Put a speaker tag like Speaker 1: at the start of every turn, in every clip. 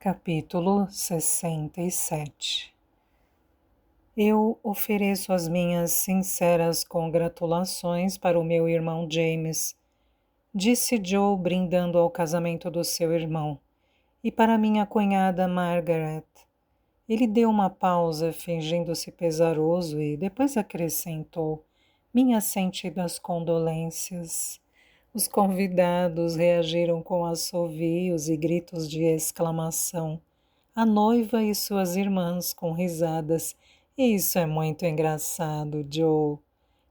Speaker 1: Capítulo 67. Eu ofereço as minhas sinceras congratulações para o meu irmão James, disse Joe brindando ao casamento do seu irmão, e para minha cunhada Margaret. Ele deu uma pausa, fingindo-se pesaroso, e depois acrescentou: minhas sentidas condolências. Os convidados reagiram com assovios e gritos de exclamação. A noiva e suas irmãs com risadas. Isso é muito engraçado, Joe,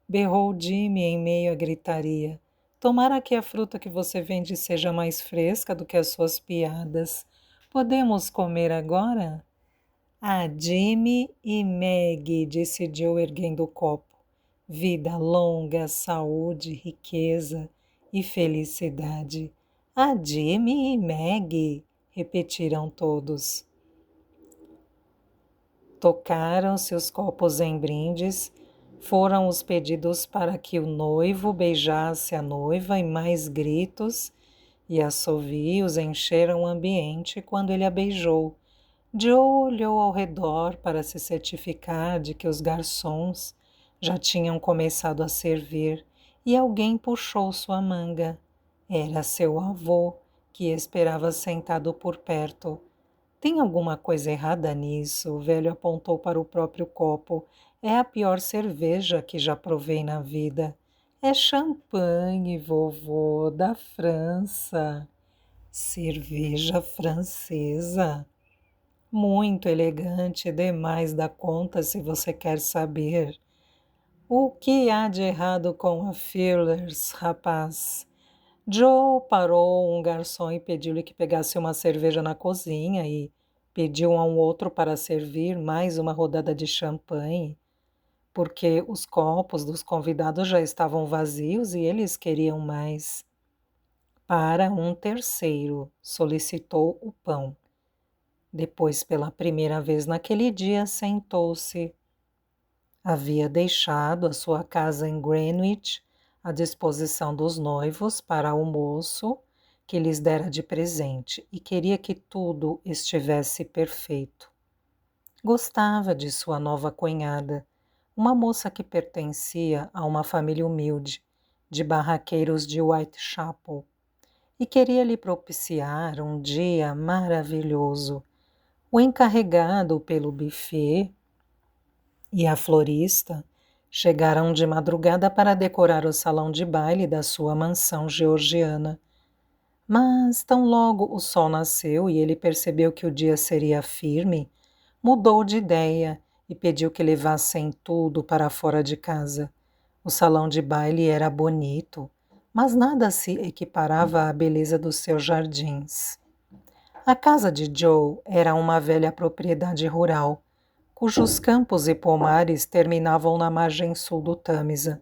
Speaker 1: berrou Jimmy em meio à gritaria. Tomara que a fruta que você vende seja mais fresca do que as suas piadas. Podemos comer agora? Ah, Jimmy e Maggie, disse Joe erguendo o copo. Vida longa, saúde, riqueza e felicidade. Ah, Jimmy e Maggie, repetiram todos. Tocaram-se os copos em brindes, foram os pedidos para que o noivo beijasse a noiva e mais gritos e assovios encheram o ambiente quando ele a beijou. Joe olhou ao redor para se certificar de que os garçons já tinham começado a servir e alguém puxou sua manga. Era seu avô, que esperava sentado por perto. Tem alguma coisa errada nisso? O velho apontou para o próprio copo. É a pior cerveja que já provei na vida. É champanhe, vovô, da França. Cerveja francesa? Muito elegante, demais da conta, se você quer saber. O que há de errado com a Fearless, rapaz? Joe parou um garçom e pediu-lhe que pegasse uma cerveja na cozinha e pediu a um outro para servir mais uma rodada de champanhe, porque os copos dos convidados já estavam vazios e eles queriam mais. Para um terceiro, solicitou o pão. Depois, pela primeira vez naquele dia, sentou-se. Havia deixado a sua casa em Greenwich à disposição dos noivos para almoço que lhes dera de presente e queria que tudo estivesse perfeito. Gostava de sua nova cunhada, uma moça que pertencia a uma família humilde, de barraqueiros de Whitechapel, e queria lhe propiciar um dia maravilhoso. O encarregado pelo buffet e a florista chegaram de madrugada para decorar o salão de baile da sua mansão georgiana. Mas, tão logo o sol nasceu e ele percebeu que o dia seria firme, mudou de ideia e pediu que levassem tudo para fora de casa. O salão de baile era bonito, mas nada se equiparava à beleza dos seus jardins. A casa de Joe era uma velha propriedade rural, cujos campos e pomares terminavam na margem sul do Tâmisa.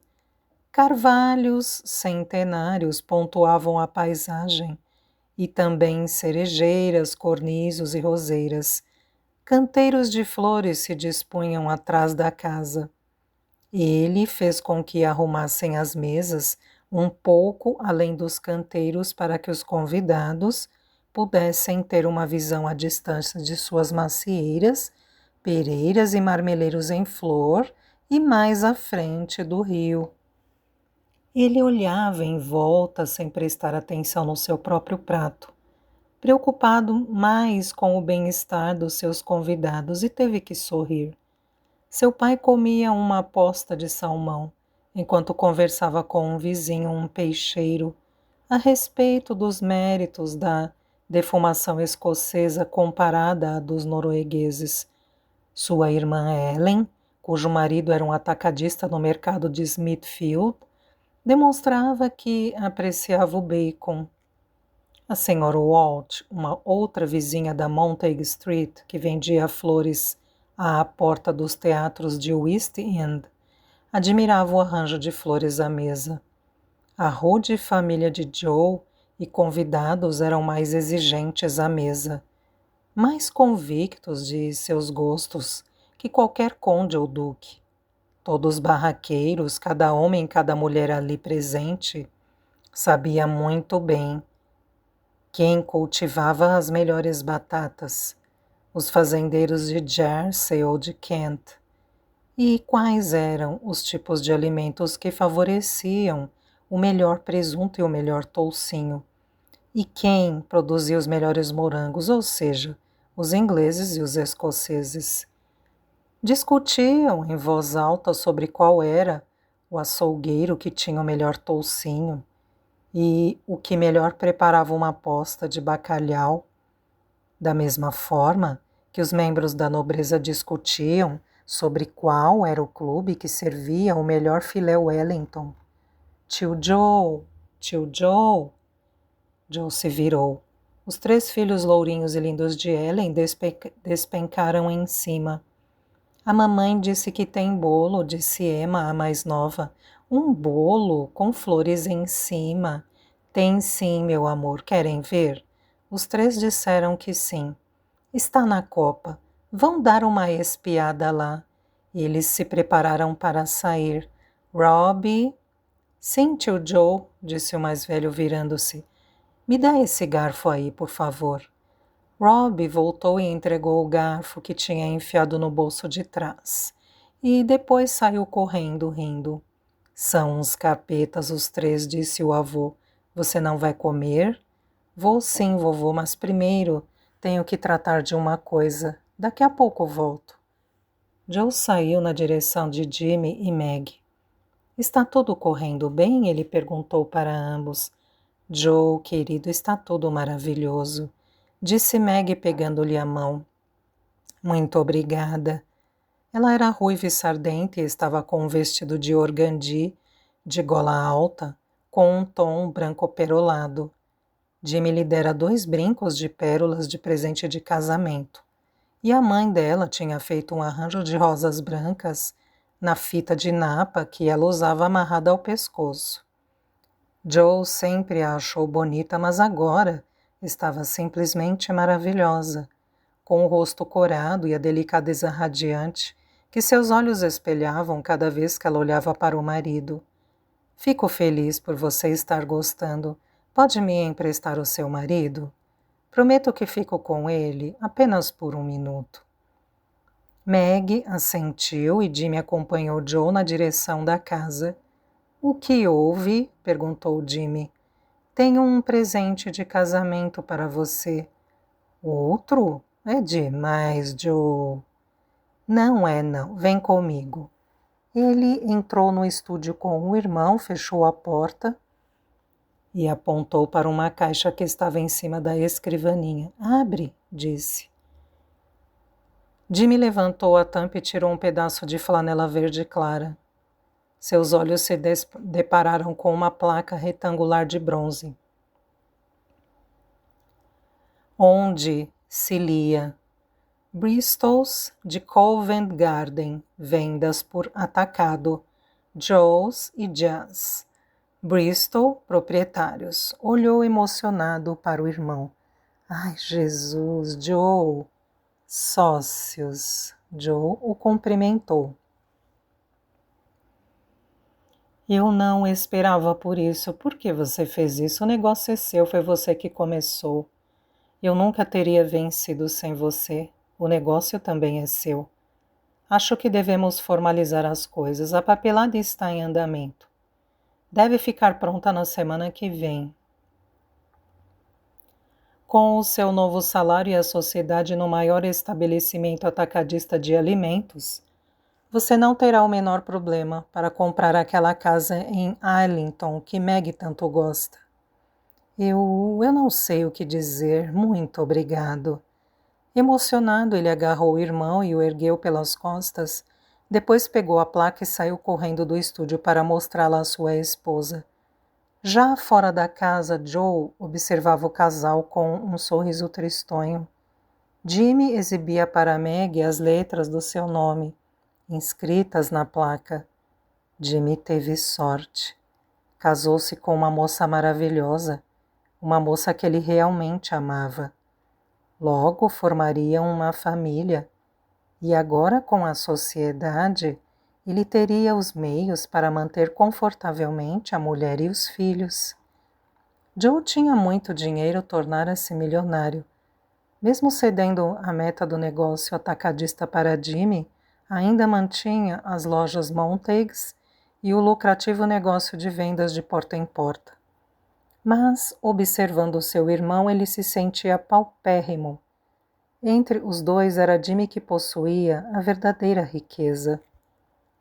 Speaker 1: Carvalhos centenários pontuavam a paisagem, e também cerejeiras, cornizos e roseiras. Canteiros de flores se dispunham atrás da casa. Ele fez com que arrumassem as mesas um pouco além dos canteiros para que os convidados pudessem ter uma visão à distância de suas macieiras, pereiras e marmeleiros em flor e mais à frente do rio. Ele olhava em volta sem prestar atenção no seu próprio prato, preocupado mais com o bem-estar dos seus convidados e teve que sorrir. Seu pai comia uma posta de salmão, enquanto conversava com um vizinho, um peixeiro, a respeito dos méritos da defumação escocesa comparada à dos noruegueses. Sua irmã Ellen, cujo marido era um atacadista no mercado de Smithfield, demonstrava que apreciava o bacon. A senhora Walt, uma outra vizinha da Montague Street, que vendia flores à porta dos teatros de West End, admirava o arranjo de flores à mesa. A rude família de Joe e convidados eram mais exigentes à mesa, mais convictos de seus gostos que qualquer conde ou duque. Todos barraqueiros, cada homem e cada mulher ali presente, sabia muito bem Quem cultivava as melhores batatas? Os fazendeiros de Jersey ou de Kent? E quais eram os tipos de alimentos que favoreciam o melhor presunto e o melhor toucinho? E quem produzia os melhores morangos, ou seja, os ingleses e os escoceses? Discutiam em voz alta sobre qual era o açougueiro que tinha o melhor toucinho e o que melhor preparava uma posta de bacalhau. Da mesma forma que os membros da nobreza discutiam sobre qual era o clube que servia o melhor filé Wellington. Tio Joe, tio Joe. Joe se virou. Os 3 filhos lourinhos e lindos de Ellen despencaram em cima. A mamãe disse que tem bolo, disse Emma, a mais nova. Um bolo com flores em cima. Tem sim, meu amor, querem ver? Os 3 disseram que sim. Está na copa. Vão dar uma espiada lá. Eles se prepararam para sair. Robbie... Sim, tio Joe, disse o mais velho virando-se. Me dá esse garfo aí, por favor. Robbie voltou e entregou o garfo que tinha enfiado no bolso de trás. E depois saiu correndo, rindo. São uns capetas os 3, disse o avô. Você não vai comer? Vou sim, vovô, mas primeiro tenho que tratar de uma coisa. Daqui a pouco volto. Joe saiu na direção de Jimmy e Meg. Está tudo correndo bem? Ele perguntou para ambos. Joe, querido, está tudo maravilhoso, disse Meg pegando-lhe a mão. Muito obrigada. Ela era ruiva e sardenta e estava com um vestido de organdi, de gola alta, com um tom branco perolado. Jimmy lhe dera 2 brincos de pérolas de presente de casamento. E a mãe dela tinha feito um arranjo de rosas brancas na fita de napa que ela usava amarrada ao pescoço. Joe sempre a achou bonita, mas agora estava simplesmente maravilhosa, com o rosto corado e a delicadeza radiante que seus olhos espelhavam cada vez que ela olhava para o marido. Fico feliz por você estar gostando. Pode me emprestar o seu marido? Prometo que fico com ele apenas por 1 minuto. Meg assentiu e Jimmy acompanhou Joe na direção da casa. O que houve? Perguntou Jimmy. Tenho um presente de casamento para você. Outro? É demais, Joe. Não é, não. Vem comigo. Ele entrou no estúdio com o irmão, fechou a porta e apontou para uma caixa que estava em cima da escrivaninha. Abre, disse. Jimmy levantou a tampa e tirou um pedaço de flanela verde clara. Seus olhos se depararam com uma placa retangular de bronze, onde se lia Bristol's de Covent Garden, vendas por atacado, Joe's e Jazz. Bristol, proprietários. Olhou emocionado para o irmão. Ai, Jesus, Joe. Sócios. Joe o cumprimentou. Eu não esperava por isso. Por que você fez isso? O negócio é seu, foi você que começou. Eu nunca teria vencido sem você. O negócio também é seu. Acho que devemos formalizar as coisas. A papelada está em andamento. Deve ficar pronta na semana que vem. Com o seu novo salário e a sociedade no maior estabelecimento atacadista de alimentos, você não terá o menor problema para comprar aquela casa em Arlington que Meg tanto gosta. Eu não sei o que dizer. Muito obrigado. Emocionado, ele agarrou o irmão e o ergueu pelas costas. Depois pegou a placa e saiu correndo do estúdio para mostrá-la à sua esposa. Já fora da casa, Joe observava o casal com um sorriso tristonho. Jimmy exibia para Meg as letras do seu nome, inscritas na placa. Jimmy teve sorte. Casou-se com uma moça maravilhosa, uma moça que ele realmente amava. Logo formariam uma família, e agora com a sociedade, ele teria os meios para manter confortavelmente a mulher e os filhos. Joe tinha muito dinheiro, tornara-se milionário. Mesmo cedendo a meta do negócio atacadista para Jimmy, ainda mantinha as lojas Montagues e o lucrativo negócio de vendas de porta em porta. Mas, observando seu irmão, ele se sentia paupérrimo. Entre os dois era Jimmy que possuía a verdadeira riqueza.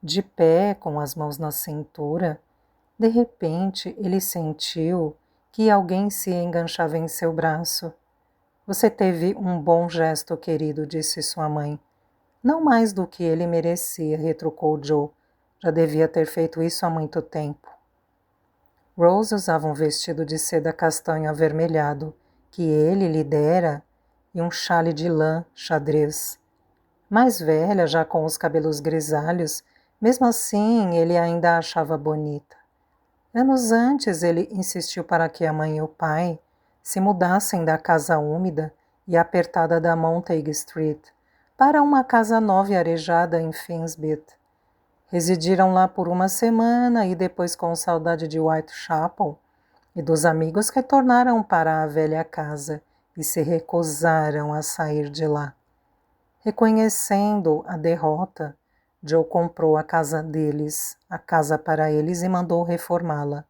Speaker 1: De pé, com as mãos na cintura, de repente ele sentiu que alguém se enganchava em seu braço. Você teve um bom gesto, querido, disse sua mãe. Não mais do que ele merecia, retrucou Joe. Já devia ter feito isso há muito tempo. Rose usava um vestido de seda castanho avermelhado, que ele lhe dera, e um chale de lã xadrez. Mais velha, já com os cabelos grisalhos, mesmo assim ele ainda a achava bonita. Anos antes ele insistiu para que a mãe e o pai se mudassem da casa úmida e apertada da Montague Street para uma casa nova e arejada em Finsbury. Residiram lá por uma semana e depois, com saudade de Whitechapel e dos amigos, retornaram para a velha casa e se recusaram a sair de lá. Reconhecendo a derrota, Joe comprou a casa deles, a casa para eles, e mandou reformá-la.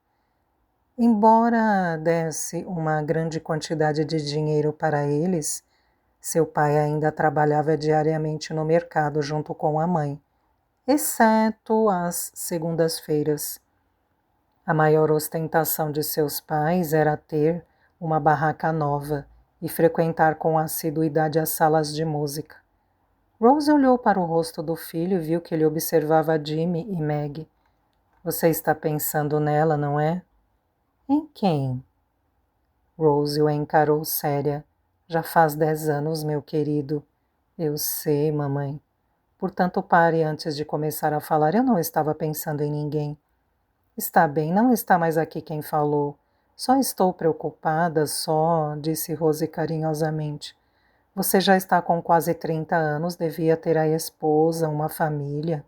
Speaker 1: Embora desse uma grande quantidade de dinheiro para eles, seu pai ainda trabalhava diariamente no mercado junto com a mãe, exceto às segundas-feiras. A maior ostentação de seus pais era ter uma barraca nova e frequentar com assiduidade as salas de música. Rose olhou para o rosto do filho e viu que ele observava Jimmy e Meg. Você está pensando nela, não é? Em quem? Rose o encarou séria. Já faz 10 anos, meu querido. Eu sei, mamãe. Portanto, pare antes de começar a falar. Eu não estava pensando em ninguém. Está bem, não está mais aqui quem falou. Só estou preocupada, disse Rose carinhosamente. Você já está com quase 30 anos, devia ter a esposa, uma família.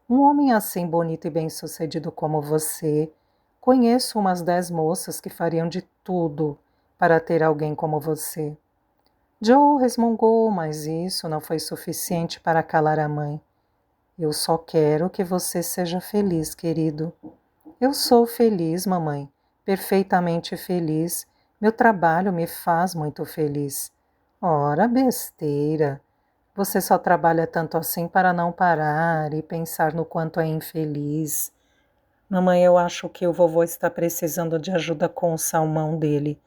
Speaker 1: Um homem assim bonito e bem-sucedido como você. Conheço umas 10 moças que fariam de tudo para ter alguém como você. Joe resmungou, mas isso não foi suficiente para calar a mãe. Eu só quero que você seja feliz, querido. Eu sou feliz, mamãe, perfeitamente feliz. Meu trabalho me faz muito feliz. Ora, besteira. Você só trabalha tanto assim para não parar e pensar no quanto é infeliz. Mamãe, eu acho que o vovô está precisando de ajuda com o salmão dele.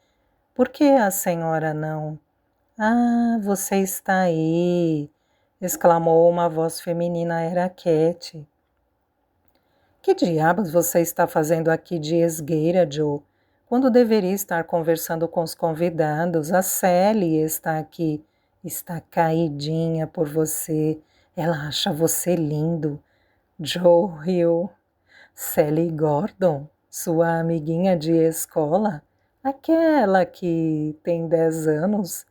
Speaker 1: Por que a senhora não? Ah, você está aí! Exclamou uma voz feminina, era Cat. Que diabos você está fazendo aqui de esgueira, Joe? Quando deveria estar conversando com os convidados, a Sally está aqui. Está caidinha por você. Ela acha você lindo. Joe riu. Sally Gordon, sua amiguinha de escola? Aquela que tem 10 anos?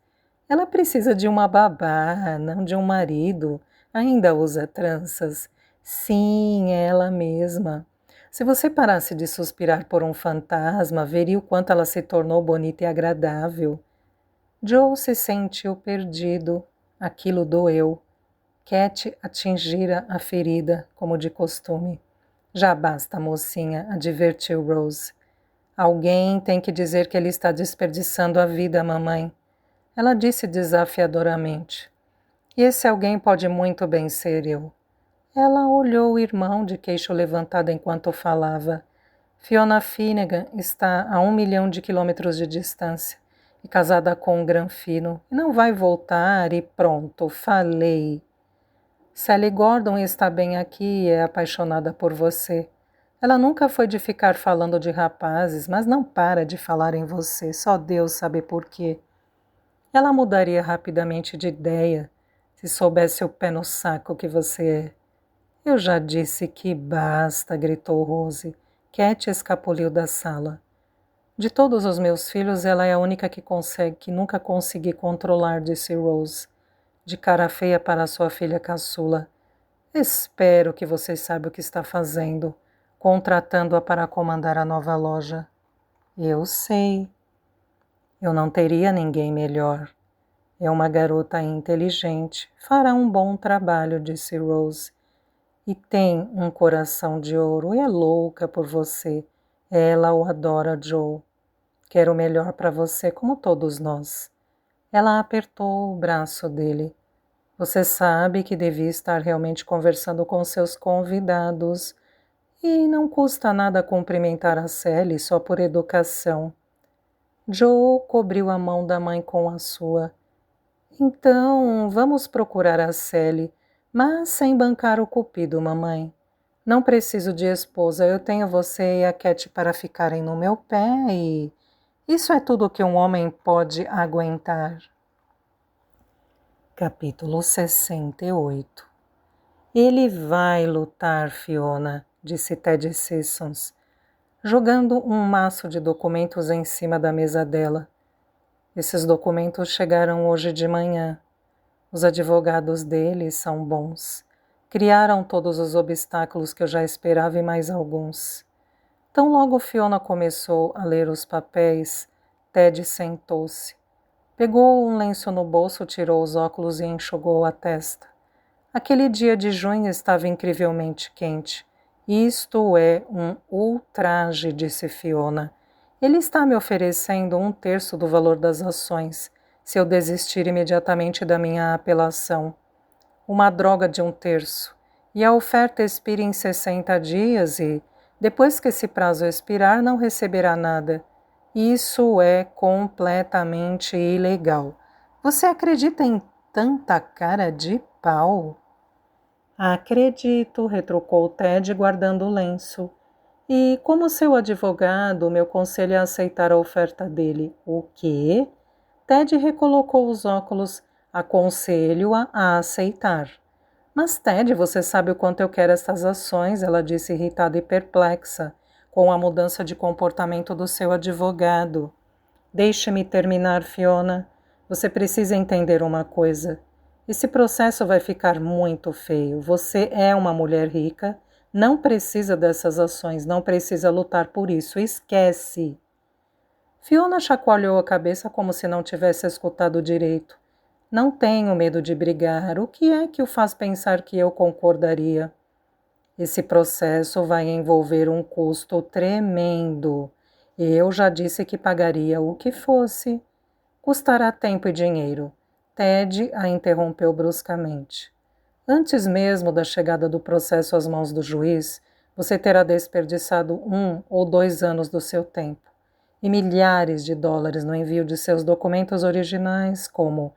Speaker 1: Ela precisa de uma babá, não de um marido. Ainda usa tranças. Sim, ela mesma. Se você parasse de suspirar por um fantasma, veria o quanto ela se tornou bonita e agradável. Joe se sentiu perdido. Aquilo doeu. Cat atingira a ferida, como de costume. Já basta, mocinha, advertiu Rose. Alguém tem que dizer que ele está desperdiçando a vida, mamãe. Ela disse desafiadoramente. E esse alguém pode muito bem ser eu. Ela olhou o irmão de queixo levantado enquanto falava. Fiona Finnegan está a 1 milhão de quilômetros de distância e casada com um granfino e não vai voltar e pronto, falei. Sally Gordon está bem aqui e é apaixonada por você. Ela nunca foi de ficar falando de rapazes, mas não para de falar em você, só Deus sabe por quê. Ela mudaria rapidamente de ideia se soubesse o pé no saco que você é. Eu já disse que basta, gritou Rose. Cat escapuliu da sala. De todos os meus filhos, ela é a única que nunca consegui controlar, disse Rose, de cara feia para sua filha caçula. Espero que você saiba o que está fazendo, contratando-a para comandar a nova loja. Eu sei. Eu não teria ninguém melhor. É uma garota inteligente, fará um bom trabalho, disse Rose. E tem um coração de ouro e é louca por você. Ela o adora, Joe. Quero o melhor para você, como todos nós. Ela apertou o braço dele. Você sabe que devia estar realmente conversando com seus convidados. E não custa nada cumprimentar a Sally só por educação. Joe cobriu a mão da mãe com a sua. Então, vamos procurar a Sally, mas sem bancar o cupido, mamãe. Não preciso de esposa, eu tenho você e a Cat para ficarem no meu pé e... Isso é tudo que um homem pode aguentar. Capítulo 68. Ele vai lutar, Fiona, disse Ted Sissons, jogando um maço de documentos em cima da mesa dela. Esses documentos chegaram hoje de manhã. Os advogados dele são bons. Criaram todos os obstáculos que eu já esperava e mais alguns. Tão logo Fiona começou a ler os papéis, Ted sentou-se. Pegou um lenço no bolso, tirou os óculos e enxugou a testa. Aquele dia de junho estava incrivelmente quente. Isto é um ultraje, disse Fiona. Ele está me oferecendo 1/3 do valor das ações, se eu desistir imediatamente da minha apelação. Uma droga de 1/3. E a oferta expira em 60 dias e, depois que esse prazo expirar, não receberá nada. Isso é completamente ilegal. Você acredita em tanta cara de pau? Acredito, retrucou Ted, guardando o lenço. E, como seu advogado, meu conselho é aceitar a oferta dele. O quê? Ted recolocou os óculos. Aconselho-a a aceitar. Mas, Ted, você sabe o quanto eu quero estas ações, ela disse irritada e perplexa com a mudança de comportamento do seu advogado. Deixe-me terminar, Fiona. Você precisa entender uma coisa. Esse processo vai ficar muito feio. Você é uma mulher rica, não precisa dessas ações, não precisa lutar por isso. Esquece. Fiona chacoalhou a cabeça como se não tivesse escutado direito. Não tenho medo de brigar. O que é que o faz pensar que eu concordaria? Esse processo vai envolver um custo tremendo. Eu já disse que pagaria o que fosse. Custará tempo e dinheiro. Ted a interrompeu bruscamente. Antes mesmo da chegada do processo às mãos do juiz, você terá desperdiçado 1 ou 2 anos do seu tempo e milhares de dólares no envio de seus documentos originais, como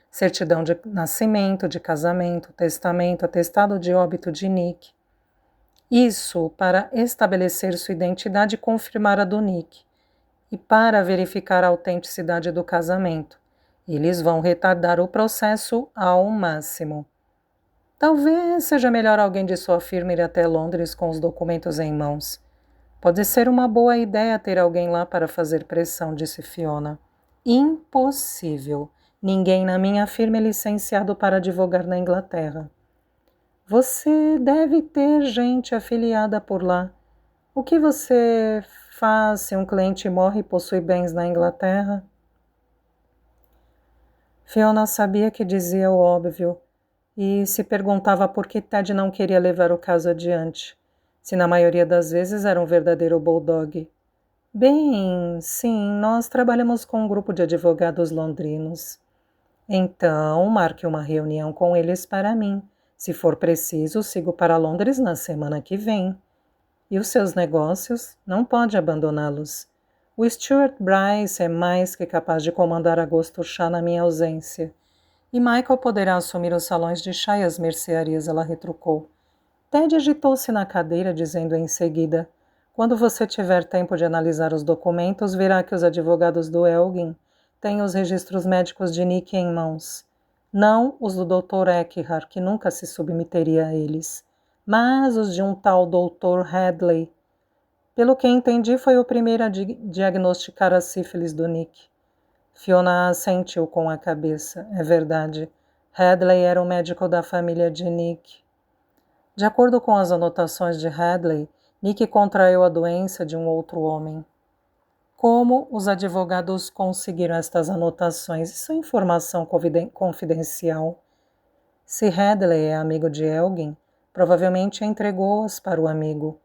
Speaker 1: certidão de nascimento, de casamento, testamento, atestado de óbito de Nick. Isso para estabelecer sua identidade e confirmar a do Nick, e para verificar a autenticidade do casamento. Eles vão retardar o processo ao máximo. Talvez seja melhor alguém de sua firma ir até Londres com os documentos em mãos. Pode ser uma boa ideia ter alguém lá para fazer pressão, disse Fiona. Impossível. Ninguém na minha firma é licenciado para advogar na Inglaterra. Você deve ter gente afiliada por lá. O que você faz se um cliente morre e possui bens na Inglaterra? Fiona sabia que dizia o óbvio e se perguntava por que Ted não queria levar o caso adiante, se na maioria das vezes era um verdadeiro bulldog. Bem, sim, nós trabalhamos com um grupo de advogados londrinos. Então, marque uma reunião com eles para mim. Se for preciso, sigo para Londres na semana que vem. E os seus negócios? Não pode abandoná-los. O Stuart Bryce é mais que capaz de comandar a gosto chá na minha ausência. E Michael poderá assumir os salões de chá e as mercearias, ela retrucou. Ted agitou-se na cadeira, dizendo em seguida, quando você tiver tempo de analisar os documentos, verá que os advogados do Elgin têm os registros médicos de Nick em mãos. Não os do Dr. Eckhart, que nunca se submeteria a eles, mas os de um tal Dr. Hadley. Pelo que entendi, foi o primeiro a diagnosticar a sífilis do Nick. Fiona assentiu com a cabeça. É verdade. Hadley era o médico da família de Nick. De acordo com as anotações de Hadley, Nick contraiu a doença de um outro homem. Como os advogados conseguiram estas anotações? Isso é informação confidencial. Se Hadley é amigo de Elgin, provavelmente entregou-as para o amigo.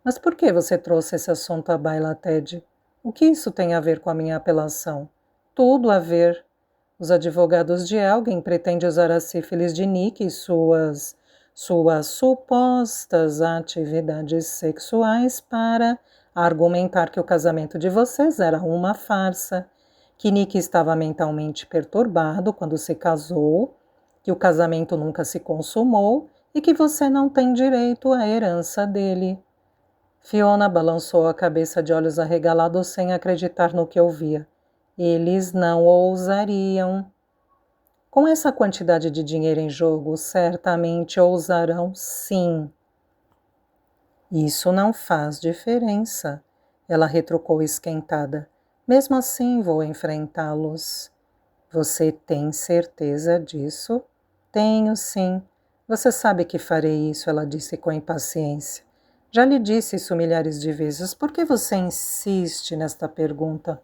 Speaker 1: Mas por que você trouxe esse assunto à baila, Ted? O que isso tem a ver com a minha apelação? Tudo a ver. Os advogados de Elgin pretendem usar a sífilis de Nick e suas supostas atividades sexuais para argumentar que o casamento de vocês era uma farsa, que Nick estava mentalmente perturbado quando se casou, que o casamento nunca se consumou e que você não tem direito à herança dele. Fiona balançou a cabeça de olhos arregalados sem acreditar no que ouvia. Eles não ousariam. Com essa quantidade de dinheiro em jogo, certamente ousarão sim. Isso não faz diferença, ela retrucou esquentada. Mesmo assim vou enfrentá-los. Você tem certeza disso? Tenho sim. Você sabe que farei isso, ela disse com impaciência. Já lhe disse isso milhares de vezes. Por que você insiste nesta pergunta?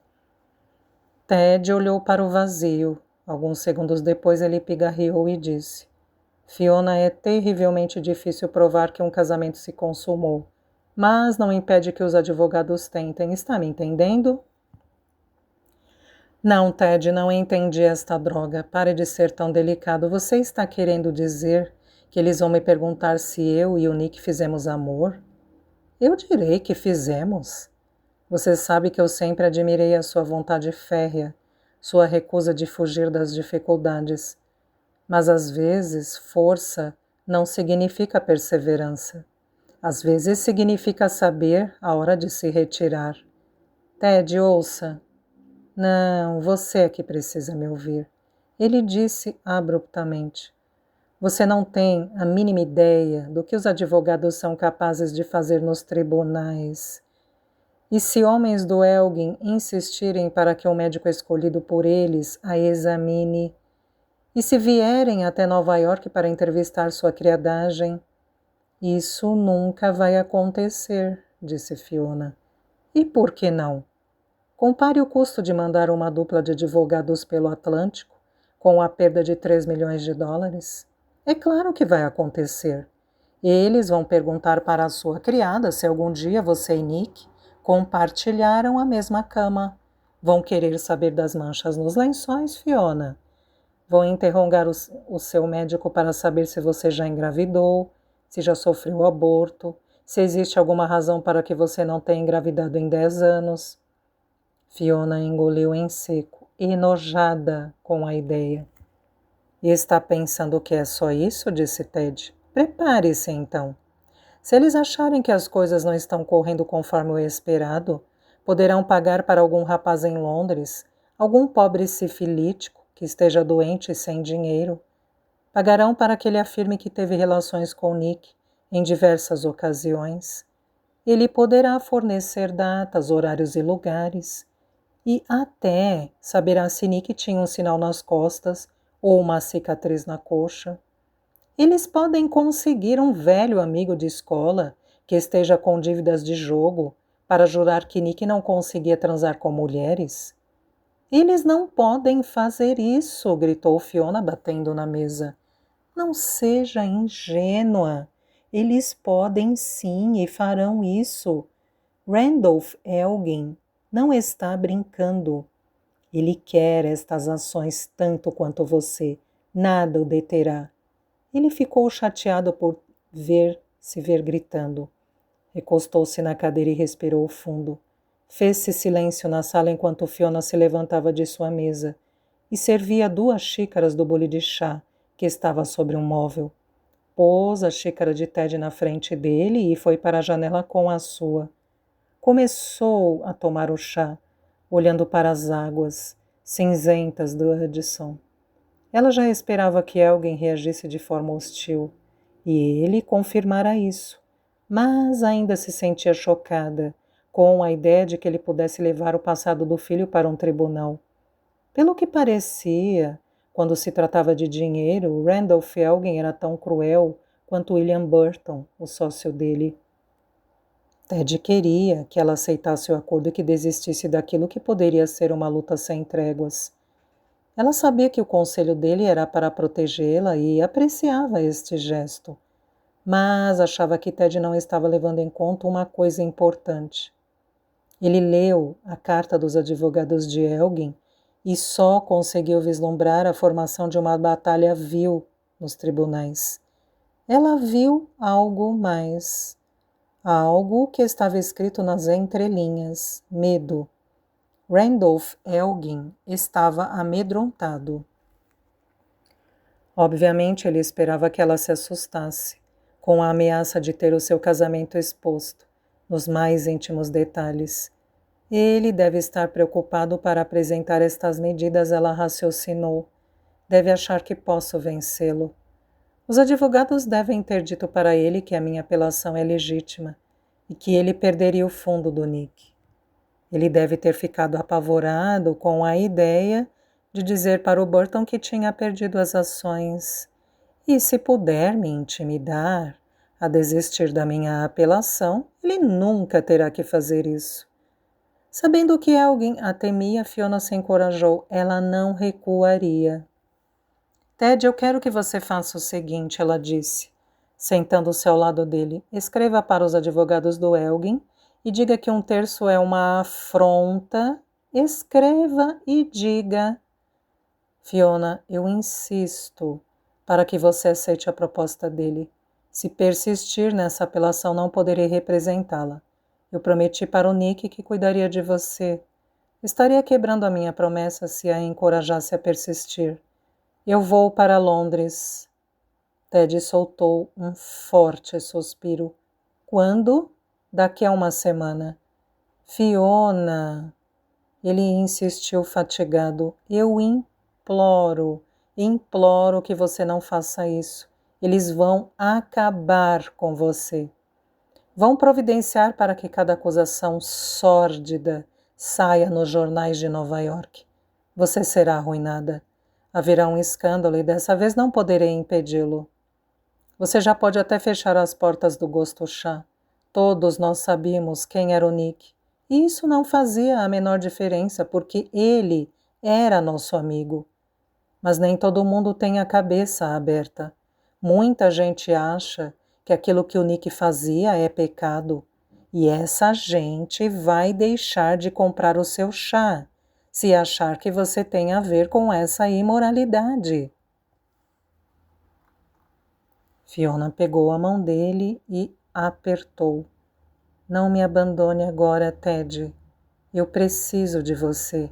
Speaker 1: Ted olhou para o vazio. Alguns segundos depois ele pigarreou e disse: Fiona, é terrivelmente difícil provar que um casamento se consumou, mas não impede que os advogados tentem. Está me entendendo? Não, Ted, não entendi esta droga. Pare de ser tão delicado. Você está querendo dizer que eles vão me perguntar se eu e o Nick fizemos amor? Eu direi que fizemos. Você sabe que eu sempre admirei a sua vontade férrea, sua recusa de fugir das dificuldades. Mas às vezes, força não significa perseverança. Às vezes significa saber a hora de se retirar. Ted, ouça. Não, você é que precisa me ouvir. Ele disse abruptamente. Você não tem a mínima ideia do que os advogados são capazes de fazer nos tribunais. E se homens do Elgin insistirem para que o médico escolhido por eles a examine, e se vierem até Nova York para entrevistar sua criadagem, isso nunca vai acontecer, disse Fiona. E por que não? Compare o custo de mandar uma dupla de advogados pelo Atlântico com a perda de 3 milhões de dólares. É claro que vai acontecer. Eles vão perguntar para a sua criada se algum dia você e Nick compartilharam a mesma cama. Vão querer saber das manchas nos lençóis, Fiona. Vão interrogar o seu médico para saber se você já engravidou, se já sofreu aborto, se existe alguma razão para que você não tenha engravidado em 10 anos. Fiona engoliu em seco, enojada com a ideia. E está pensando que é só isso? Disse Ted. Prepare-se então. Se eles acharem que as coisas não estão correndo conforme o esperado, poderão pagar para algum rapaz em Londres, algum pobre sifilítico que esteja doente e sem dinheiro. Pagarão para que ele afirme que teve relações com Nick em diversas ocasiões. Ele poderá fornecer datas, horários e lugares. E até saberá se Nick tinha um sinal nas costas ou uma cicatriz na coxa. Eles podem conseguir um velho amigo de escola que esteja com dívidas de jogo para jurar que Nick não conseguia transar com mulheres. Eles não podem fazer isso, gritou Fiona batendo na mesa. Não seja ingênua. Eles podem sim e farão isso. Randolph Elgin não está brincando. Ele quer estas ações tanto quanto você. Nada o deterá. Ele ficou chateado por se ver gritando. Recostou-se na cadeira e respirou fundo. Fez-se silêncio na sala enquanto Fiona se levantava de sua mesa e servia 2 xícaras do bule de chá que estava sobre um móvel. Pôs a xícara de Ted na frente dele e foi para a janela com a sua. Começou a tomar o chá, olhando para as águas cinzentas do Hudson. Ela já esperava que alguém reagisse de forma hostil, e ele confirmara isso, mas ainda se sentia chocada com a ideia de que ele pudesse levar o passado do filho para um tribunal. Pelo que parecia, quando se tratava de dinheiro, Randolph Elgin era tão cruel quanto William Burton, o sócio dele. Ted queria que ela aceitasse o acordo e que desistisse daquilo que poderia ser uma luta sem tréguas. Ela sabia que o conselho dele era para protegê-la e apreciava este gesto, mas achava que Ted não estava levando em conta uma coisa importante. Ele leu a carta dos advogados de Elgin e só conseguiu vislumbrar a formação de uma batalha vil nos tribunais. Ela viu algo mais, algo que estava escrito nas entrelinhas: medo. Randolph Elgin estava amedrontado. Obviamente, ele esperava que ela se assustasse, com a ameaça de ter o seu casamento exposto, nos mais íntimos detalhes. Ele deve estar preocupado para apresentar estas medidas, ela raciocinou. Deve achar que posso vencê-lo. Os advogados devem ter dito para ele que a minha apelação é legítima e que ele perderia o fundo do Nick. Ele deve ter ficado apavorado com a ideia de dizer para o Burton que tinha perdido as ações. E se puder me intimidar a desistir da minha apelação, ele nunca terá que fazer isso. Sabendo que alguém a temia, Fiona se encorajou. Ela não recuaria. Ted, eu quero que você faça o seguinte, ela disse, sentando-se ao lado dele. Escreva para os advogados do Elgin e diga que 1/3 é uma afronta. Escreva e diga. Fiona, eu insisto para que você aceite a proposta dele. Se persistir nessa apelação, não poderei representá-la. Eu prometi para o Nick que cuidaria de você. Estaria quebrando a minha promessa se a encorajasse a persistir. Eu vou para Londres. Ted soltou um forte suspiro. Quando? Daqui a uma semana. Fiona. Ele insistiu fatigado. Eu imploro que você não faça isso. Eles vão acabar com você. Vão providenciar para que cada acusação sórdida saia nos jornais de Nova York. Você será arruinada. Haverá um escândalo e dessa vez não poderei impedi-lo. Você já pode até fechar as portas do Gosto Chá. Todos nós sabíamos quem era o Nick. E isso não fazia a menor diferença, porque ele era nosso amigo. Mas nem todo mundo tem a cabeça aberta. Muita gente acha que aquilo que o Nick fazia é pecado. E essa gente vai deixar de comprar o seu chá, se achar que você tem a ver com essa imoralidade. Fiona pegou a mão dele e apertou. Não me abandone agora, Ted. Eu preciso de você.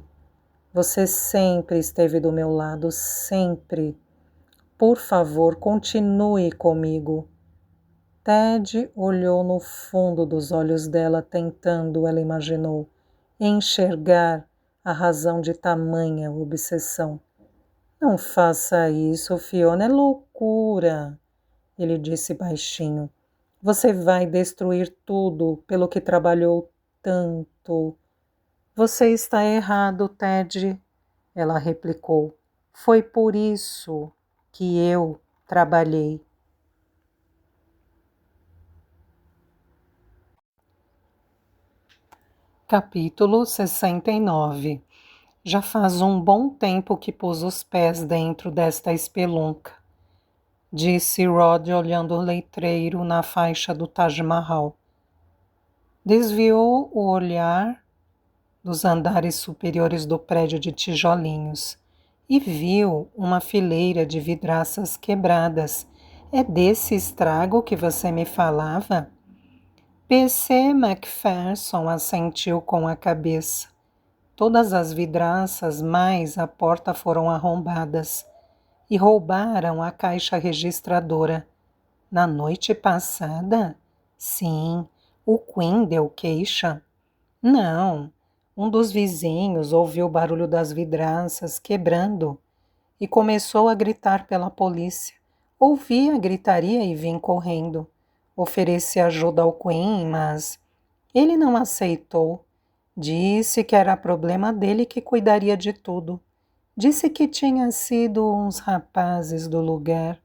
Speaker 1: Você sempre esteve do meu lado, sempre. Por favor, continue comigo. Ted olhou no fundo dos olhos dela, tentando, ela imaginou, enxergar a razão de tamanha obsessão. Não faça isso, Fiona, é loucura, ele disse baixinho. Você vai destruir tudo pelo que trabalhou tanto. Você está errado, Ted, ela replicou. Foi por isso que eu trabalhei. Capítulo 69. Já faz um bom tempo que pus os pés dentro desta espelunca, disse Rod olhando o letreiro na faixa do Taj Mahal. Desviou o olhar dos andares superiores do prédio de tijolinhos e viu uma fileira de vidraças quebradas. É desse estrago que você me falava? P.C. Macpherson assentiu com a cabeça. Todas as vidraças mais a porta foram arrombadas e roubaram a caixa registradora. Na noite passada? Sim, o Queen deu queixa. Não, um dos vizinhos ouviu o barulho das vidraças quebrando e começou a gritar pela polícia. Ouvi a gritaria e vim correndo. Ofereci ajuda ao Queen, mas ele não aceitou. Disse que era problema dele, que cuidaria de tudo. Disse que tinha sido uns rapazes do lugar.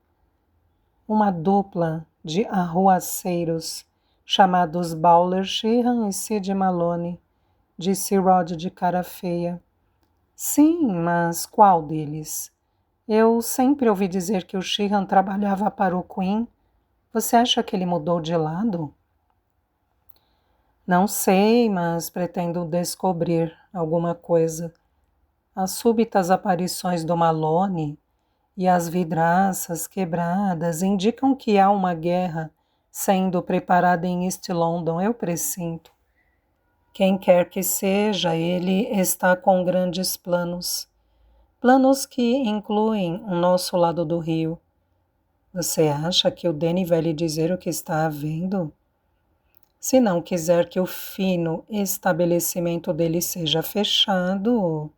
Speaker 1: Uma dupla de arruaceiros chamados Bowler Sheehan e Sid Malone, disse Rod de cara feia. Sim, mas qual deles? Eu sempre ouvi dizer que o Sheehan trabalhava para o Queen. Você acha que ele mudou de lado? Não sei, mas pretendo descobrir alguma coisa. As súbitas aparições do Malone e as vidraças quebradas indicam que há uma guerra sendo preparada em East London, eu presinto. Quem quer que seja, ele está com grandes planos. Planos que incluem o nosso lado do rio. Você acha que o Danny vai lhe dizer o que está havendo? Se não quiser que o fino estabelecimento dele seja fechado,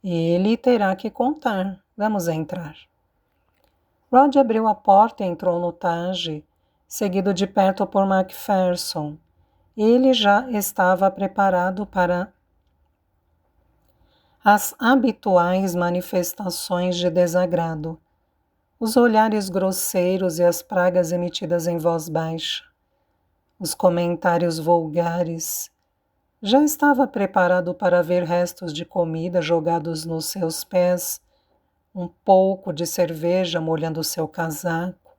Speaker 1: ele terá que contar. Vamos entrar. Rod abriu a porta e entrou no Taj, seguido de perto por Macpherson. Ele já estava preparado para as habituais manifestações de desagrado, os olhares grosseiros e as pragas emitidas em voz baixa, os comentários vulgares. Já estava preparado para ver restos de comida jogados nos seus pés, um pouco de cerveja molhando seu casaco,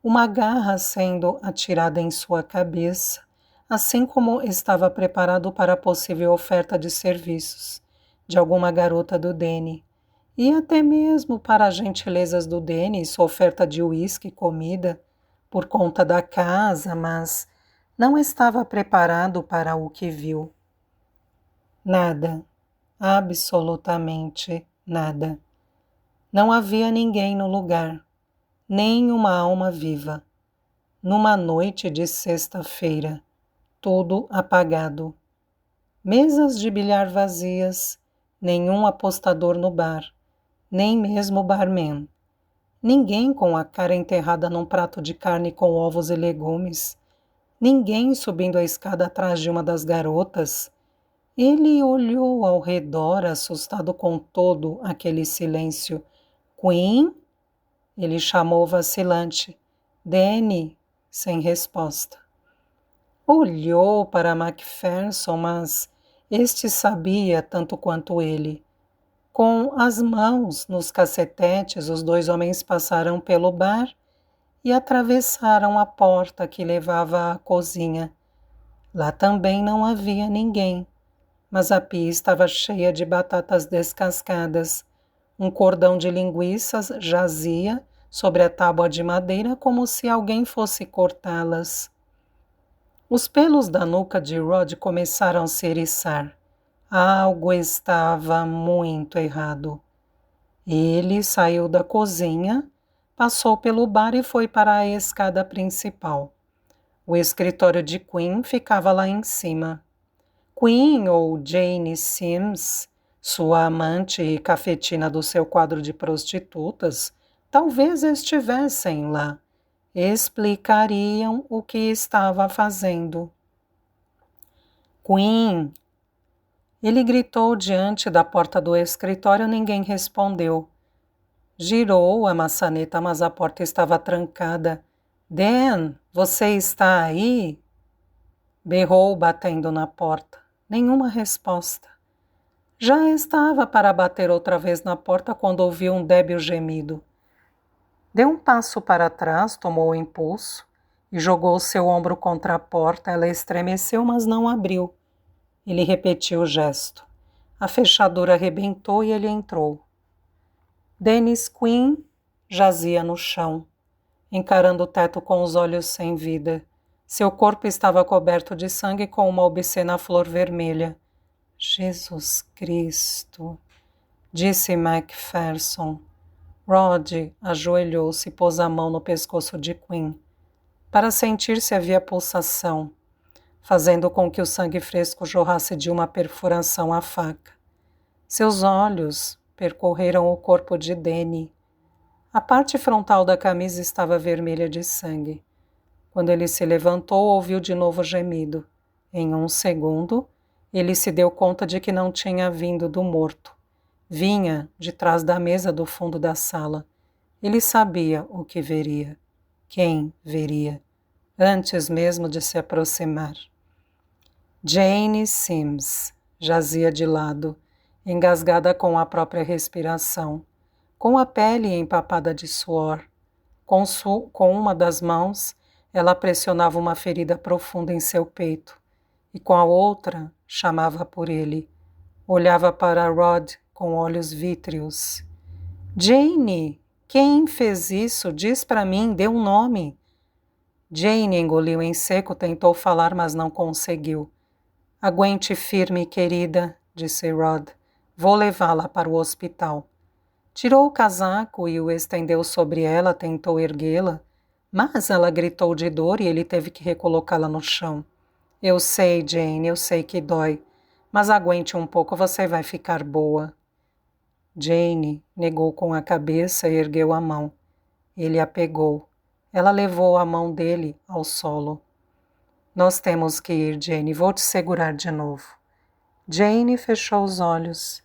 Speaker 1: uma garra sendo atirada em sua cabeça, assim como estava preparado para a possível oferta de serviços de alguma garota do Danny, e até mesmo para as gentilezas do Danny, sua oferta de uísque e comida por conta da casa, mas não estava preparado para o que viu. Nada, absolutamente nada. Não havia ninguém no lugar, nem uma alma viva. Numa noite de sexta-feira, tudo apagado. Mesas de bilhar vazias, nenhum apostador no bar, nem mesmo o barman. Ninguém com a cara enterrada num prato de carne com ovos e legumes. Ninguém subindo a escada atrás de uma das garotas. Ele olhou ao redor, assustado com todo aquele silêncio. Queen? Ele chamou vacilante. Danny, sem resposta. Olhou para Macpherson, mas este sabia tanto quanto ele. Com as mãos nos cacetetes, os dois homens passaram pelo bar e atravessaram a porta que levava à cozinha. Lá também não havia ninguém, mas a pia estava cheia de batatas descascadas. Um cordão de linguiças jazia sobre a tábua de madeira como se alguém fosse cortá-las. Os pelos da nuca de Rod começaram a se eriçar. Algo estava muito errado. Ele saiu da cozinha, passou pelo bar e foi para a escada principal. O escritório de Queen ficava lá em cima. Queen ou Jane Sims, sua amante e cafetina do seu quadro de prostitutas, talvez estivessem lá. Explicariam o que estava fazendo. Queen! Ele gritou diante da porta do escritório, ninguém respondeu. Girou a maçaneta, mas a porta estava trancada. Dan, você está aí? Berrou, batendo na porta. Nenhuma resposta. Já estava para bater outra vez na porta quando ouviu um débil gemido. Deu um passo para trás, tomou o impulso e jogou seu ombro contra a porta. Ela estremeceu, mas não abriu. Ele repetiu o gesto. A fechadura arrebentou e ele entrou. Dennis Quinn jazia no chão, encarando o teto com os olhos sem vida. Seu corpo estava coberto de sangue com uma obscena flor vermelha. Jesus Cristo, disse Macpherson. Rod ajoelhou-se e pôs a mão no pescoço de Quinn, para sentir se havia pulsação, fazendo com que o sangue fresco jorrasse de uma perfuração à faca. Seus olhos percorreram o corpo de Danny. A parte frontal da camisa estava vermelha de sangue. Quando ele se levantou, ouviu de novo o gemido. Em um segundo, ele se deu conta de que não tinha vindo do morto. Vinha de trás da mesa do fundo da sala. Ele sabia o que veria. Quem veria? antes mesmo de se aproximar. Jane Sims jazia de lado, engasgada com a própria respiração, com a pele empapada de suor. Com uma das mãos, ela pressionava uma ferida profunda em seu peito, e com a outra chamava por ele. Olhava para Rod com olhos vítreos. Jane, quem fez isso? Diz para mim, dê um nome. Jane engoliu em seco, tentou falar, mas não conseguiu. Aguente firme, querida, disse Rod. Vou levá-la para o hospital. Tirou o casaco e o estendeu sobre ela, tentou erguê-la, mas ela gritou de dor e ele teve que recolocá-la no chão. Eu sei, Jane, eu sei que dói, mas aguente um pouco, você vai ficar boa. Jane negou com a cabeça e ergueu a mão. Ele a pegou. Ela levou a mão dele ao solo. Nós temos que ir, Jane, vou te segurar de novo. Jane fechou os olhos.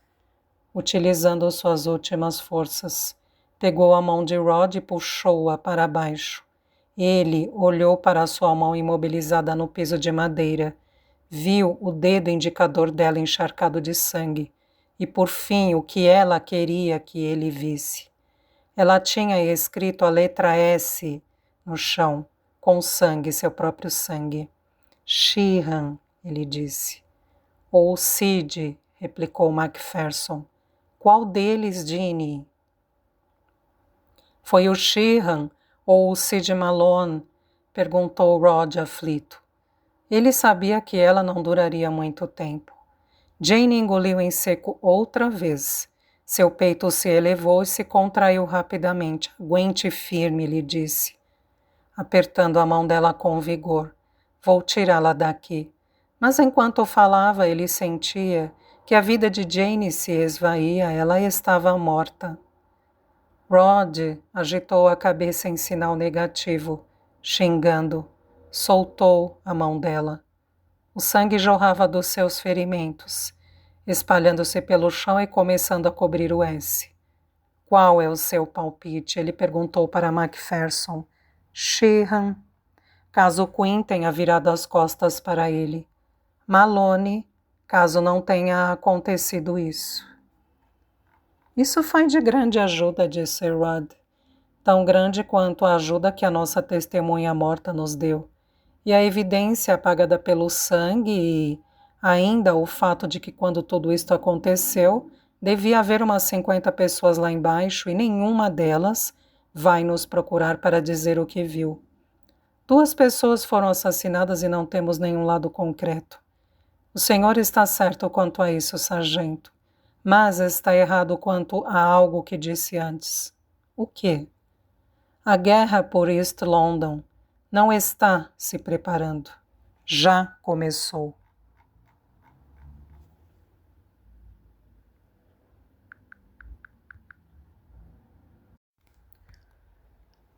Speaker 1: Utilizando suas últimas forças, pegou a mão de Rod e puxou-a para baixo. Ele olhou para sua mão imobilizada no piso de madeira, viu o dedo indicador dela encharcado de sangue e, por fim, o que ela queria que ele visse. Ela tinha escrito a letra S no chão, com sangue, seu próprio sangue. Sheehan, ele disse. Ou Sid, replicou Macpherson. Qual deles, Ginny? Foi o Sheehan ou o Sid Malone? Perguntou Rod aflito. Ele sabia que ela não duraria muito tempo. Jane engoliu em seco outra vez. Seu peito se elevou e se contraiu rapidamente. Aguente firme, lhe disse, apertando a mão dela com vigor. Vou tirá-la daqui. Mas enquanto falava, ele sentia que a vida de Jane se esvaía, ela estava morta. Rod agitou a cabeça em sinal negativo, xingando. Soltou a mão dela. O sangue jorrava dos seus ferimentos, espalhando-se pelo chão e começando a cobrir o S. Qual é o seu palpite? Ele perguntou para Macpherson. Sheehan. Caso Quinn tenha virado as costas para ele. Malone, caso não tenha acontecido isso. Isso foi de grande ajuda, disse Rod. Tão grande quanto a ajuda que a nossa testemunha morta nos deu. E a evidência apagada pelo sangue e ainda o fato de que quando tudo isto aconteceu, devia haver umas 50 pessoas lá embaixo e nenhuma delas vai nos procurar para dizer o que viu. 2 pessoas foram assassinadas e não temos nenhum lado concreto. O senhor está certo quanto a isso, sargento, mas está errado quanto a algo que disse antes. O quê? A guerra por East London não está se preparando. Já começou.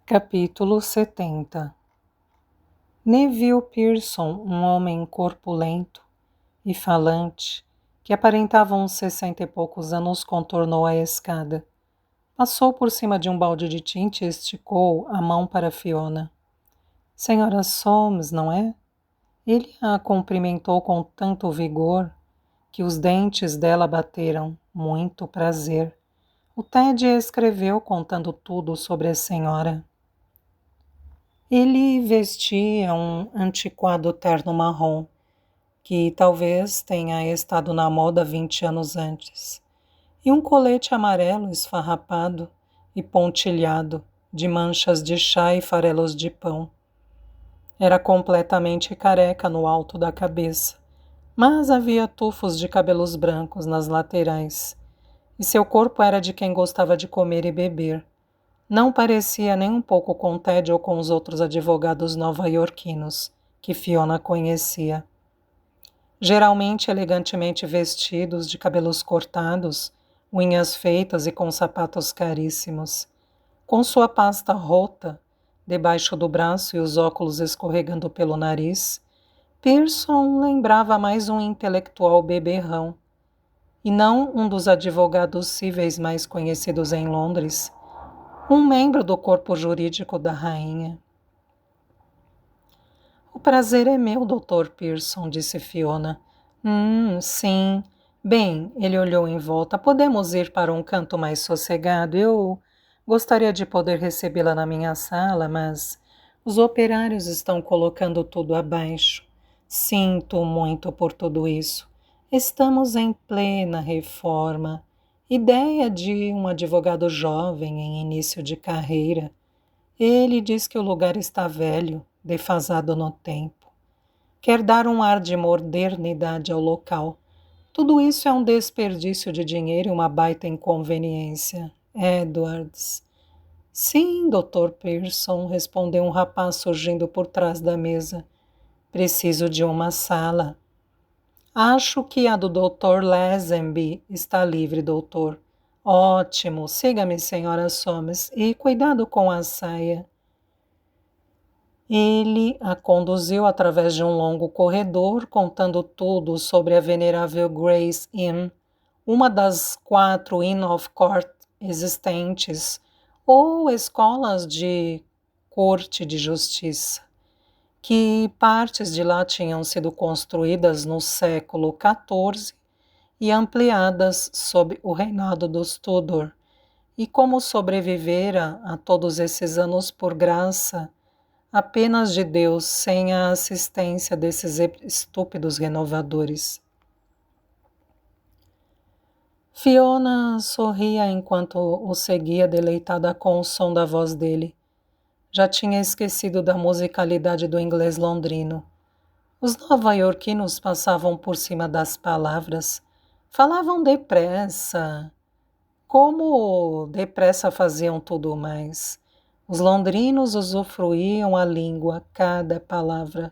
Speaker 1: Capítulo 70. Neville Pearson, um homem corpulento e falante, que aparentava uns 60 e poucos anos, contornou a escada. Passou por cima de um balde de tinta e esticou a mão para Fiona. Senhora Soames, não é? Ele a cumprimentou com tanto vigor que os dentes dela bateram. Muito prazer. O Ted escreveu contando tudo sobre a senhora. Ele vestia um antiquado terno marrom, que talvez tenha estado na moda 20 anos antes, e um colete amarelo esfarrapado e pontilhado, de manchas de chá e farelos de pão. Era completamente careca no alto da cabeça, mas havia tufos de cabelos brancos nas laterais, e seu corpo era de quem gostava de comer e beber. Não parecia nem um pouco com Ted ou com os outros advogados nova-iorquinos que Fiona conhecia. Geralmente elegantemente vestidos, de cabelos cortados, unhas feitas e com sapatos caríssimos. Com sua pasta rota, debaixo do braço e os óculos escorregando pelo nariz, Pearson lembrava mais um intelectual beberrão, e não um dos advogados cíveis mais conhecidos em Londres, um membro do corpo jurídico da rainha. prazer é meu, Dr. Pearson, disse Fiona. Sim. Bem, ele olhou em volta. Podemos ir para um canto mais sossegado? Eu gostaria de poder recebê-la na minha sala, mas os operários estão colocando tudo abaixo. Sinto muito por tudo isso. Estamos em plena reforma. Ideia de um advogado jovem em início de carreira. Ele diz que o lugar está velho, defasado no tempo. Quer dar um ar de modernidade ao local. Tudo isso é um desperdício de dinheiro e uma baita inconveniência. Edwards. Sim, Dr. Pearson, respondeu um rapaz surgindo por trás da mesa. Preciso de uma sala. Acho que a do Dr. Lazenby está livre, doutor. Ótimo. Siga-me, senhora Soames, e cuidado com a saia. Ele a conduziu através de um longo corredor, contando tudo sobre a venerável Gray's Inn, uma das 4 Inn of Court existentes, ou escolas de corte de justiça, que partes de lá tinham sido construídas no século XIV e ampliadas sob o reinado dos Tudor, e como sobrevivera a todos esses anos por graça apenas de Deus, sem a assistência desses estúpidos renovadores. Fiona sorria enquanto o seguia, deleitada com o som da voz dele. Já tinha esquecido da musicalidade do inglês londrino. Os nova-iorquinos passavam por cima das palavras, falavam depressa. Como depressa faziam tudo mais. Os londrinos usufruíam a língua, cada palavra.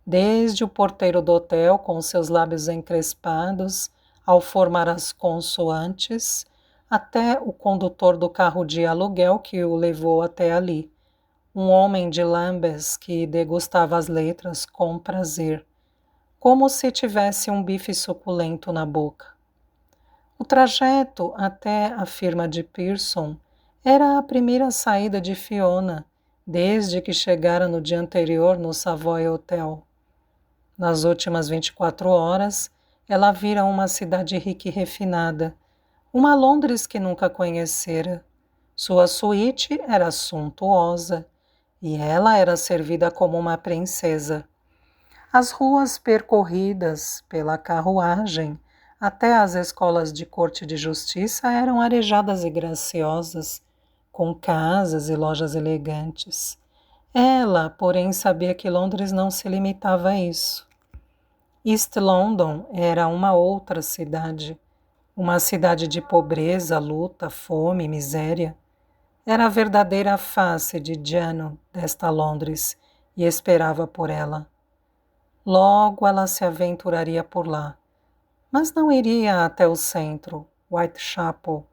Speaker 1: Desde o porteiro do hotel, com seus lábios encrespados, ao formar as consoantes, até o condutor do carro de aluguel que o levou até ali. Um homem de Lambeth que degustava as letras com prazer, como se tivesse um bife suculento na boca. O trajeto até a firma de Pearson era a primeira saída de Fiona, desde que chegara no dia anterior no Savoy Hotel. Nas últimas 24 horas, ela vira uma cidade rica e refinada, uma Londres que nunca conhecera. Sua suíte era suntuosa e ela era servida como uma princesa. As ruas percorridas pela carruagem até as escolas de corte de justiça eram arejadas e graciosas, com casas e lojas elegantes. Ela, porém, sabia que Londres não se limitava a isso. East London era uma outra cidade, uma cidade de pobreza, luta, fome, miséria. Era a verdadeira face de Jano desta Londres e esperava por ela. Logo ela se aventuraria por lá, mas não iria até o centro, Whitechapel,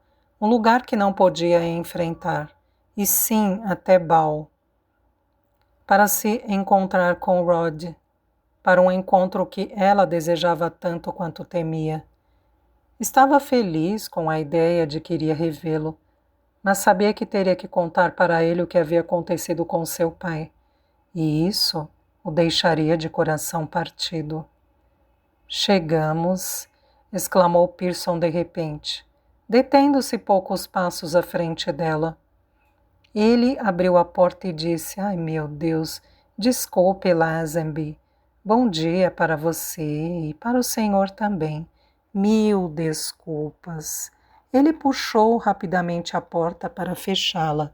Speaker 1: um lugar que não podia enfrentar, e sim até Bow, para se encontrar com Rod, para um encontro que ela desejava tanto quanto temia. Estava feliz com a ideia de que iria revê-lo, mas sabia que teria que contar para ele o que havia acontecido com seu pai, e isso o deixaria de coração partido. Chegamos, exclamou Pearson de repente, detendo-se poucos passos à frente dela. Ele abriu a porta e disse: Ai, meu Deus, desculpe, Lazenby. Bom dia para você e para o senhor também. 1000 desculpas. Ele puxou rapidamente a porta para fechá-la.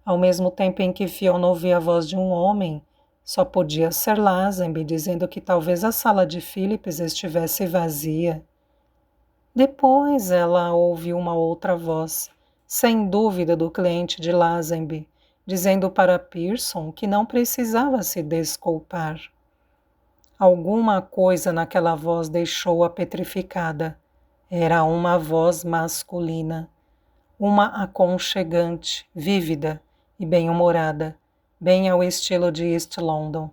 Speaker 1: Ao mesmo tempo em que Fiona ouvia a voz de um homem, só podia ser Lazenby dizendo que talvez a sala de Phillips estivesse vazia. Depois ela ouviu uma outra voz, sem dúvida do cliente de Lazenby, dizendo para Pearson que não precisava se desculpar. Alguma coisa naquela voz deixou-a petrificada. Era uma voz masculina, uma aconchegante, vívida e bem-humorada, bem ao estilo de East London.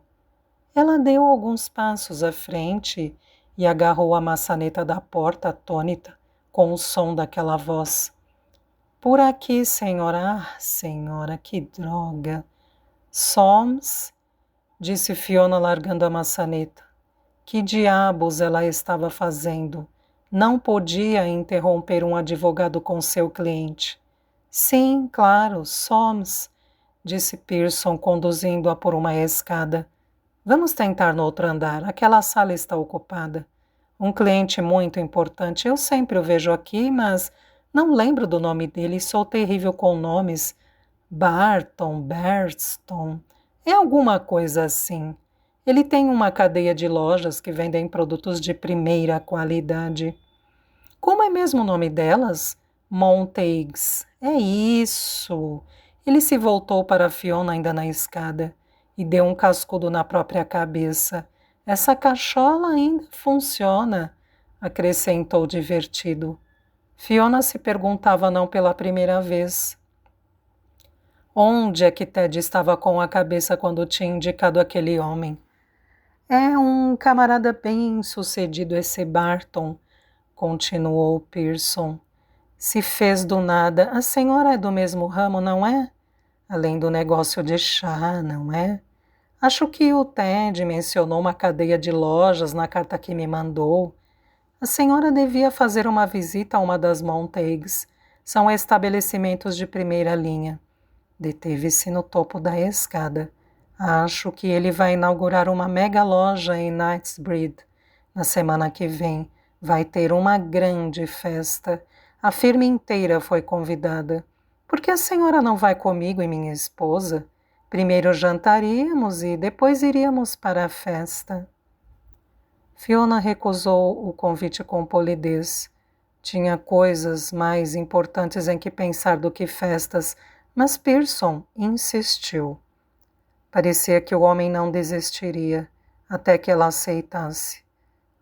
Speaker 1: Ela deu alguns passos à frente e agarrou a maçaneta da porta atônita com o som daquela voz. Por aqui, senhora. Ah, senhora, que droga. Soames? disse Fiona largando a maçaneta. Que diabos ela estava fazendo? Não podia interromper um advogado com seu cliente. Sim, claro, Soames, disse Pearson, conduzindo-a por uma escada. Vamos tentar no outro andar. Aquela sala está ocupada. Um cliente muito importante. Eu sempre o vejo aqui, mas não lembro do nome dele. Sou terrível com nomes. Barston. É alguma coisa assim. Ele tem uma cadeia de lojas que vendem produtos de primeira qualidade. Como é mesmo o nome delas? Montagues. É isso. Ele se voltou para Fiona ainda na escada e deu um cascudo na própria cabeça. Essa cachola ainda funciona, acrescentou divertido. Fiona se perguntava não pela primeira vez. Onde é que Ted estava com a cabeça quando tinha indicado aquele homem? É um camarada bem-sucedido esse Barton, continuou Pearson. Se fez do nada. A senhora é do mesmo ramo, não é? Além do negócio de chá, não é? Acho que o Ted mencionou uma cadeia de lojas na carta que me mandou. A senhora devia fazer uma visita a uma das Montagues. São estabelecimentos de primeira linha. Deteve-se no topo da escada. Acho que ele vai inaugurar uma mega loja em Knightsbridge. Na semana que vem vai ter uma grande festa. A firma inteira foi convidada. Por que a senhora não vai comigo e minha esposa? Primeiro jantaríamos e depois iríamos para a festa. Fiona recusou o convite com polidez. Tinha coisas mais importantes em que pensar do que festas, mas Pearson insistiu. Parecia que o homem não desistiria até que ela aceitasse.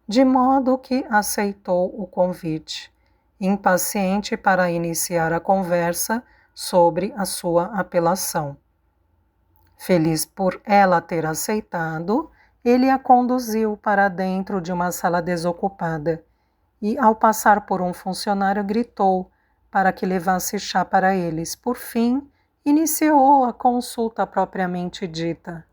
Speaker 1: De modo que aceitou o convite, impaciente para iniciar a conversa sobre a sua apelação. Feliz por ela ter aceitado, ele a conduziu para dentro de uma sala desocupada e, ao passar por um funcionário, gritou para que levasse chá para eles. Por fim, iniciou a consulta propriamente dita.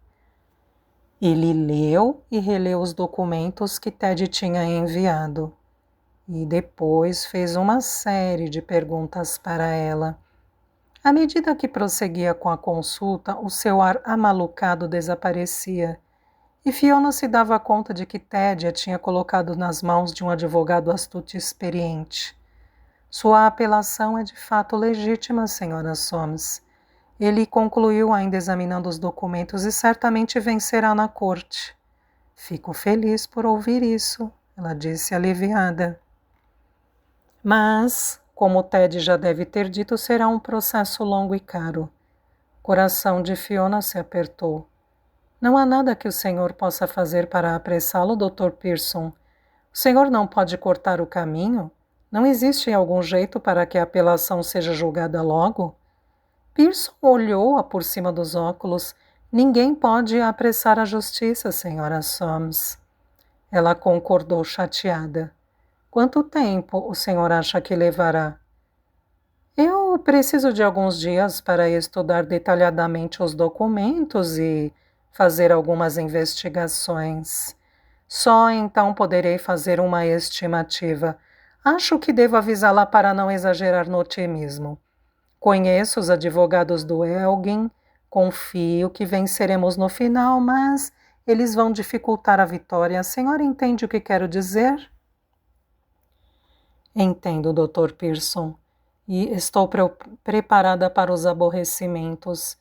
Speaker 1: Ele leu e releu os documentos que Ted tinha enviado e depois fez uma série de perguntas para ela. À medida que prosseguia com a consulta, o seu ar amalucado desaparecia e Fiona se dava conta de que Ted a tinha colocado nas mãos de um advogado astuto e experiente. Sua apelação é de fato legítima, senhora Soames. Ele concluiu ainda examinando os documentos e certamente vencerá na corte. Fico feliz por ouvir isso, ela disse aliviada. Mas, como Ted já deve ter dito, será um processo longo e caro. O coração de Fiona se apertou. Não há nada que o senhor possa fazer para apressá-lo, Dr. Pearson. O senhor não pode cortar o caminho? Não existe algum jeito para que a apelação seja julgada logo? Pearson olhou-a por cima dos óculos. Ninguém pode apressar a justiça, senhora Soames. Ela concordou chateada. Quanto tempo o senhor acha que levará? Eu preciso de alguns dias para estudar detalhadamente os documentos e fazer algumas investigações. Só então poderei fazer uma estimativa. Acho que devo avisá-la para não exagerar no otimismo. Conheço os advogados do Elgin, confio que venceremos no final, mas eles vão dificultar a vitória. A senhora entende o que quero dizer? Entendo, Dr. Pearson, e estou preparada para os aborrecimentos.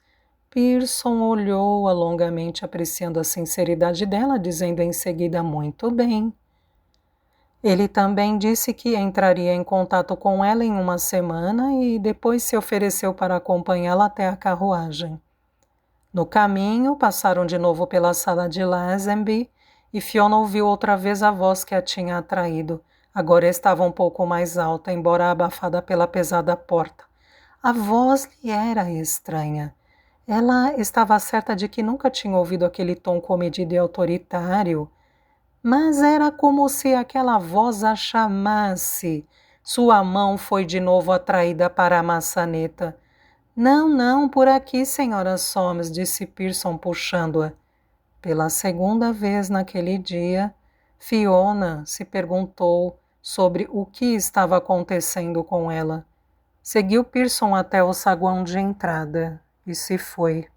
Speaker 1: Pearson olhou-a longamente, apreciando a sinceridade dela, dizendo em seguida, muito bem. Ele também disse que entraria em contato com ela em uma semana e depois se ofereceu para acompanhá-la até a carruagem. No caminho, passaram de novo pela sala de Lazenby e Fiona ouviu outra vez a voz que a tinha atraído. Agora estava um pouco mais alta, embora abafada pela pesada porta. A voz lhe era estranha. Ela estava certa de que nunca tinha ouvido aquele tom comedido e autoritário, mas era como se aquela voz a chamasse. Sua mão foi de novo atraída para a maçaneta. Não, por aqui, senhora Soames, disse Pearson puxando-a. Pela segunda vez naquele dia, Fiona se perguntou sobre o que estava acontecendo com ela. Seguiu Pearson até o saguão de entrada e se foi.